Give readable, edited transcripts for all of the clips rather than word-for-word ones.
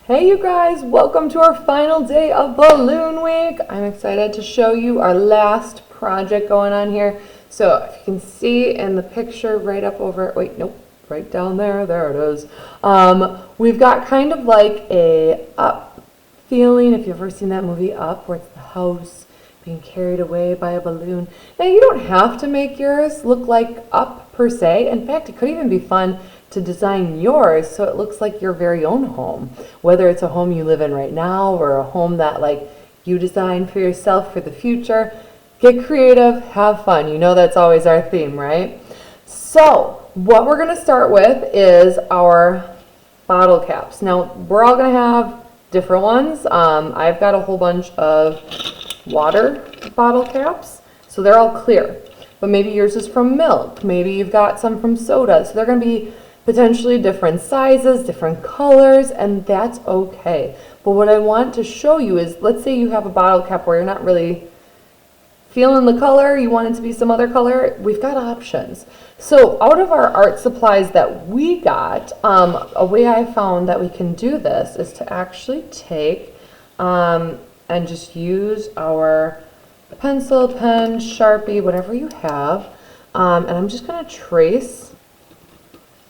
Hey you guys, welcome to our final day of Balloon Week. I'm excited to show you our last project going on here. So if you can see in the picture right up over, wait, nope, right down there, there it is. We've got kind of like a Up feeling, if you've ever seen that movie Up, where it's the house being carried away by a balloon. Now you don't have to make yours look like Up per se. In fact, it could even be fun to design yours so it looks like your very own home, whether it's a home you live in right now or a home that like you design for yourself for the future. Get creative, have fun. You know that's always our theme, right? So what we're going to start with is our bottle caps. Now we're all going to have different ones. I've got a whole bunch of water bottle caps, so they're all clear, but maybe yours is from milk, maybe you've got some from soda, so they're going to be potentially different sizes, different colors, and that's okay. But what I want to show you is, let's say you have a bottle cap where you're not really feeling the color, you want it to be some other color, we've got options. So out of our art supplies that we got, a way I found that we can do this is to actually take and just use our pencil, pen, Sharpie, whatever you have, and I'm just going to trace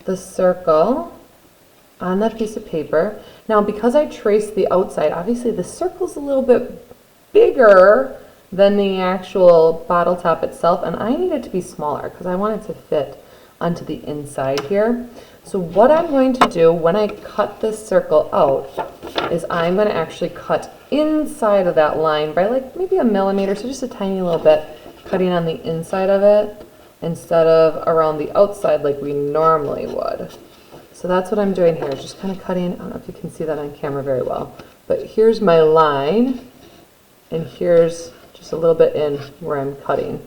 the circle on that piece of paper. Now because I traced the outside, obviously the circle's a little bit bigger than the actual bottle top itself, and I need it to be smaller because I want it to fit onto the inside here. So what I'm going to do when I cut this circle out is I'm going to actually cut inside of that line by like maybe a millimeter, so just a tiny little bit, cutting on the inside of it instead of around the outside like we normally would. So that's what I'm doing here, just kind of cutting. I don't know if you can see that on camera very well, but here's my line, and here's just a little bit in where I'm cutting.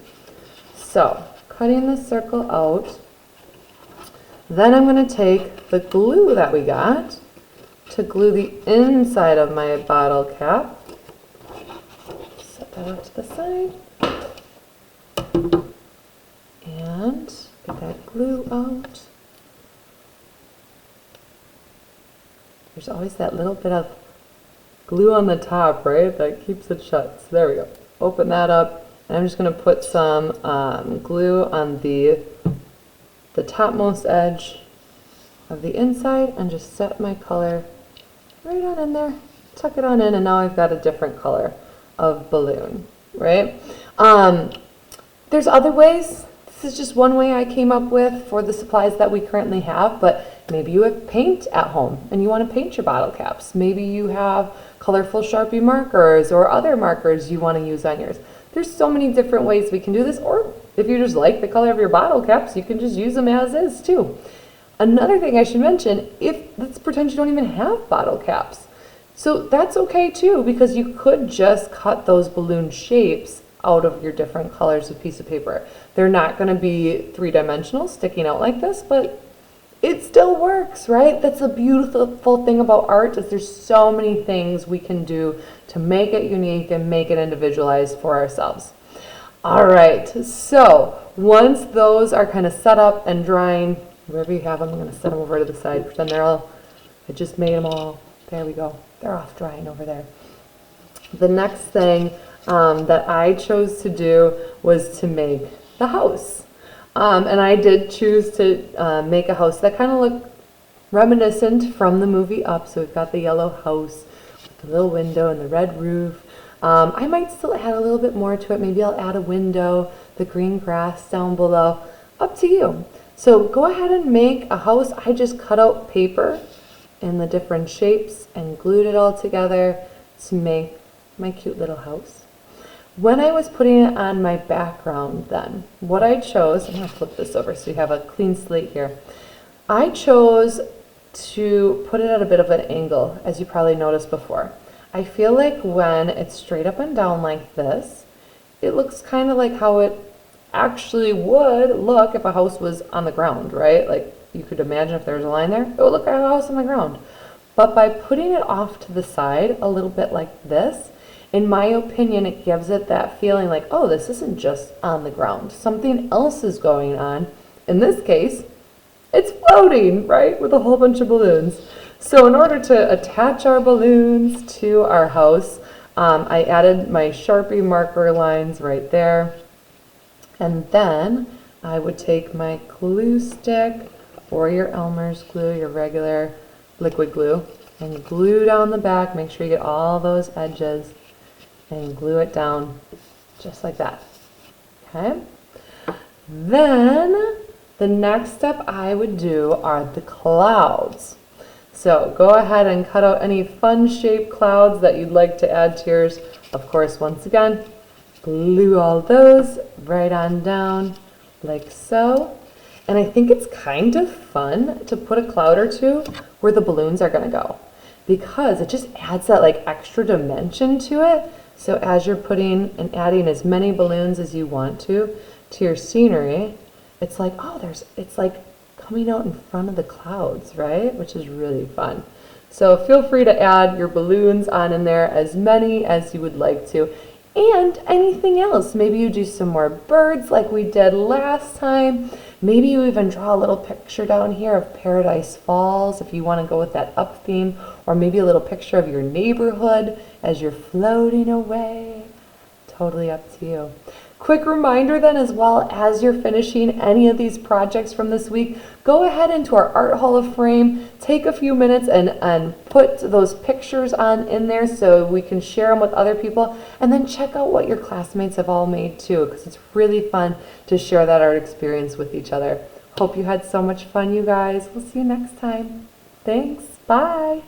So cutting the circle out, then I'm going to take the glue that we got to glue the inside of my bottle cap. Set that off to the side. And get that glue out. There's always that little bit of glue on the top, right? That keeps it shut. So there we go. Open that up. And I'm just going to put some glue on the topmost edge of the inside and just set my color right on in there. Tuck it on in, and now I've got a different color of balloon, right? There's other ways. This is just one way I came up with for the supplies that we currently have, but maybe you have paint at home and you want to paint your bottle caps. Maybe you have colorful Sharpie markers or other markers you want to use on yours. There's so many different ways we can do this, or if you just like the color of your bottle caps, you can just use them as is too. Another thing I should mention, let's pretend you don't even have bottle caps. So that's okay too, because you could just cut those balloon shapes out of your different colors of piece of paper. They're not going to be three-dimensional sticking out like this, but it still works, right? That's the beautiful thing about art, is there's so many things we can do to make it unique and make it individualized for ourselves. All right, so once those are kind of set up and drying, wherever you have them, I'm going to set them over to the side, pretend they're all, I just made them all, there we go, they're off drying over there. The next thing that I chose to do was to make the house. And I did choose to make a house that kind of looked reminiscent from the movie Up. So we've got the yellow house with the little window and the red roof. I might still add a little bit more to it. Maybe I'll add a window, the green grass down below. Up to you. So go ahead and make a house. I just cut out paper in the different shapes and glued it all together to make my cute little house. When I was putting it on my background then, what I chose, I'm going to flip this over so you have a clean slate here. I chose to put it at a bit of an angle, as you probably noticed before. I feel like when it's straight up and down like this, it looks kind of like how it actually would look if a house was on the ground, right? Like you could imagine if there was a line there, it would look like a house on the ground. But by putting it off to the side a little bit like this, in my opinion, it gives it that feeling like, oh, this isn't just on the ground. Something else is going on. In this case, it's floating, right, with a whole bunch of balloons. So in order to attach our balloons to our house, I added my Sharpie marker lines right there. And then I would take my glue stick or your Elmer's glue, your regular liquid glue, and glue down the back. Make sure you get all those edges and glue it down just like that. Okay? Then the next step I would do are the clouds. So go ahead and cut out any fun shaped clouds that you'd like to add to yours. Of course, once again, glue all those right on down like so. And I think it's kind of fun to put a cloud or two where the balloons are going to go, because it just adds that like extra dimension to it. So as you're putting and adding as many balloons as you want to your scenery, it's like, oh, it's like coming out in front of the clouds, right? Which is really fun. So feel free to add your balloons on in there, as many as you would like to. And anything else. Maybe you do some more birds like we did last time. Maybe you even draw a little picture down here of Paradise Falls if you want to go with that up theme, or maybe a little picture of your neighborhood as you're floating away. Totally up to you. Quick reminder then, as well, as you're finishing any of these projects from this week, go ahead into our Art Hall of Fame, take a few minutes and put those pictures on in there so we can share them with other people, and then check out what your classmates have all made too, because it's really fun to share that art experience with each other. Hope you had so much fun, you guys. We'll see you next time. Thanks. Bye.